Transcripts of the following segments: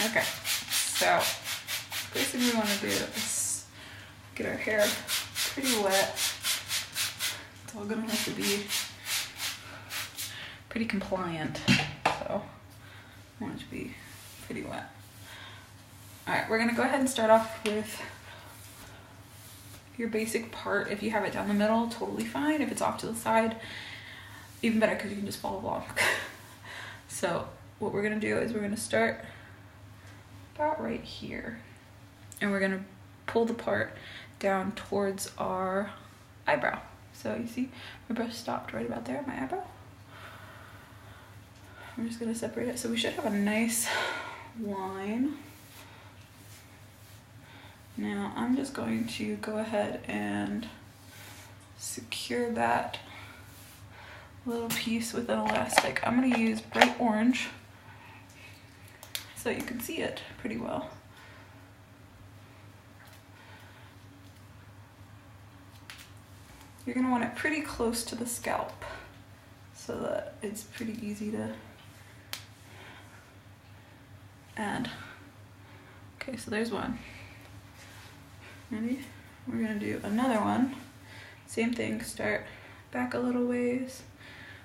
Okay, so first thing we want to do is get our hair pretty wet. It's all gonna have to be pretty compliant, so I want it to be pretty wet. All right, we're gonna go ahead and start off with your basic part. If you have it down the middle, totally fine. If it's off to the side, even better, because you can just follow along. So what we're gonna do is we're gonna start about right here, and we're gonna pull the part down towards our eyebrow. So you see my brush stopped right about there, my eyebrow. I'm just gonna separate it. So we should have a nice line. Now I'm just going to go ahead and secure that little piece with an elastic. I'm gonna use bright orange so you can see it pretty well. You're gonna want it pretty close to the scalp so that it's pretty easy to add. Okay, so there's one. Ready? We're gonna do another one. Same thing, start back a little ways,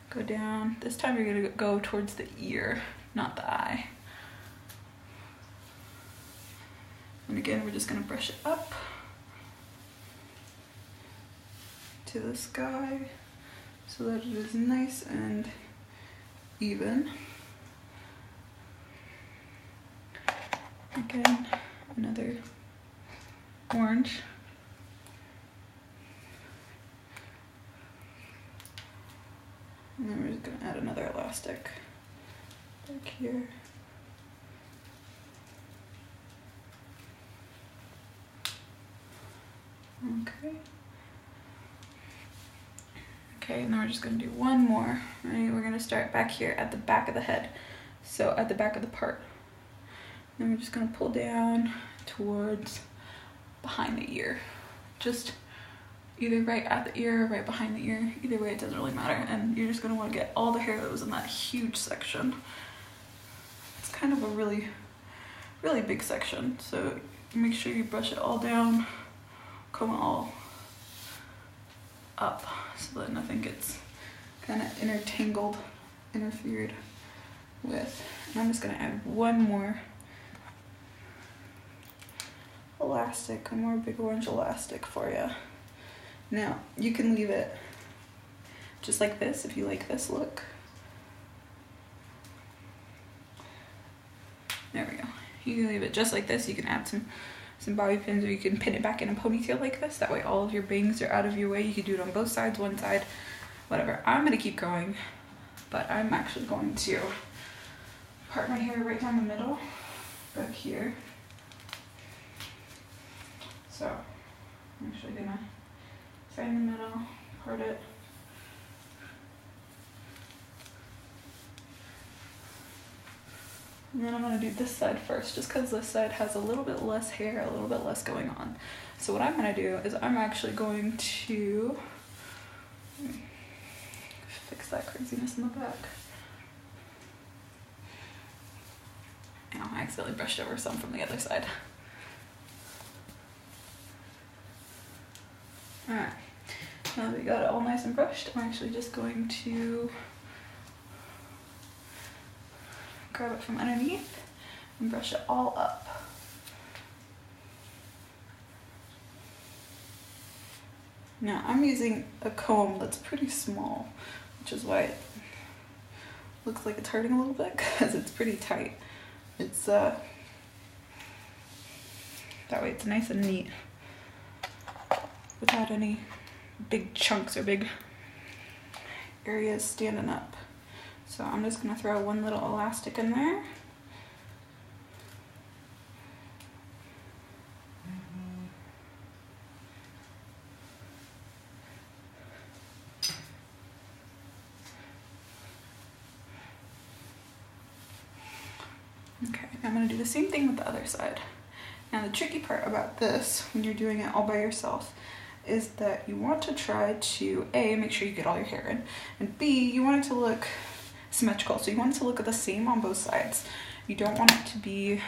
go down. This time you're gonna go towards the ear, not the eye. And again, we're just gonna brush it up to the sky so that it is nice and even. Again, another orange. And then we're just gonna add another elastic back here. Okay. Okay, and then we're just gonna do one more. Right, we're gonna start back here at the back of the head. So at the back of the part. Then we're just gonna pull down towards behind the ear. Just either right at the ear or right behind the ear. Either way, it doesn't really matter. And you're just gonna wanna get all the hair that was in that huge section. It's kind of a really, really big section. So make sure you brush it all down, comb it all up so that nothing gets kind of interfered with. And I'm just gonna add one more elastic, a more big orange elastic for you. Now, you can leave it just like this if you like this look. There we go. You can leave it just like this. You can add some bobby pins, or you can pin it back in a ponytail like this. That way all of your bangs are out of your way. You can do it on both sides, one side, whatever. I'm gonna keep going, but I'm actually going to part my hair right down the middle, back here. So I'm actually gonna find the middle, part it. And then I'm gonna do this side first, just because this side has a little bit less hair, a little bit less going on. So what I'm gonna do is I'm actually going to fix that craziness in the back. Ow, I accidentally brushed over some from the other side. Alright, now that we got it all nice and brushed, I'm actually just going to grab it from underneath and brush it all up. Now I'm using a comb that's pretty small, which is why it looks like it's hurting a little bit, because it's pretty tight. It's that way it's nice and neat without any big chunks or big areas standing up. So I'm just gonna throw one little elastic in there. Okay, I'm gonna do the same thing with the other side. Now the tricky part about this, when you're doing it all by yourself, is that you want to try to A, make sure you get all your hair in, and B, you want it to look symmetrical. So you want it to look the same on both sides. You don't want it to be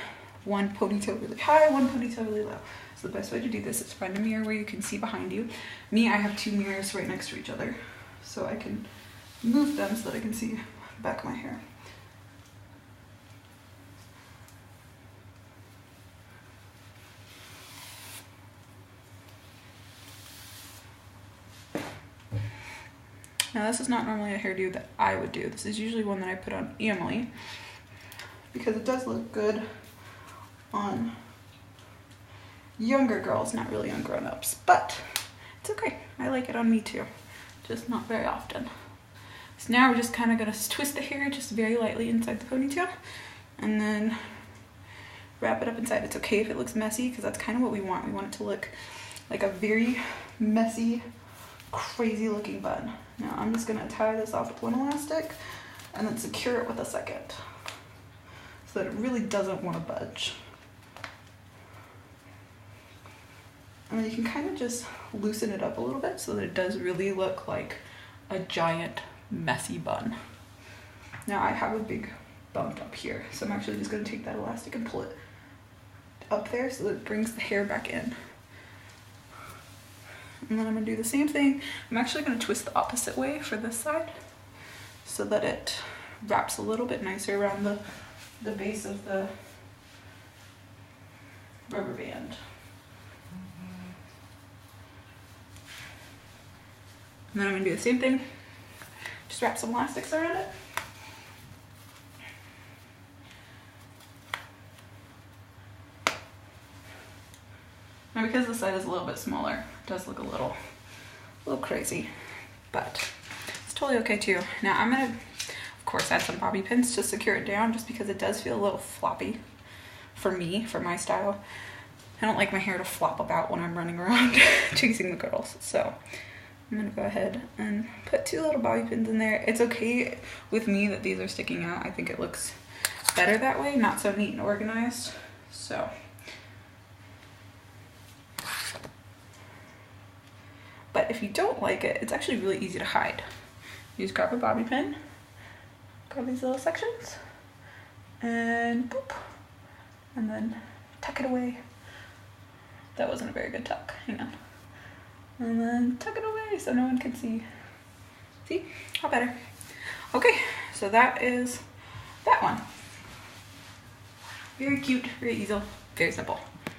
one ponytail really high, one ponytail really low. So the best way to do this is find a mirror where you can see behind you. Me, I have 2 mirrors right next to each other, so I can move them so that I can see the back of my hair. Now this is not normally a hairdo that I would do. This is usually one that I put on Emily because it does look good on younger girls, not really on grown-ups, but it's okay. I like it on me too, just not very often. So now we're just kind of gonna twist the hair just very lightly inside the ponytail and then wrap it up inside. It's okay if it looks messy because that's kind of what we want. We want it to look like a very messy, crazy looking bun. Now I'm just gonna tie this off with one elastic and then secure it with a second so that it really doesn't want to budge. And then you can kind of just loosen it up a little bit so that it does really look like a giant messy bun. Now I have a big bump up here, so I'm actually just gonna take that elastic and pull it up there so that it brings the hair back in. And then I'm gonna do the same thing. I'm actually gonna twist the opposite way for this side so that it wraps a little bit nicer around the base of the rubber band. And then I'm gonna do the same thing. Just wrap some elastics around it. Now because this side is a little bit smaller, it does look a little crazy, but it's totally okay too. Now I'm gonna, of course, add some bobby pins to secure it down just because it does feel a little floppy for me, for my style. I don't like my hair to flop about when I'm running around chasing the girls. So I'm gonna go ahead and put 2 little bobby pins in there. It's okay with me that these are sticking out. I think it looks better that way, not so neat and organized. So. But if you don't like it, it's actually really easy to hide. You just grab a bobby pin, grab these little sections, and boop, and then tuck it away. That wasn't a very good tuck, hang on. And then tuck it away so no one can see. See, how better. Okay, so that is that one. Very cute, very easy, very simple.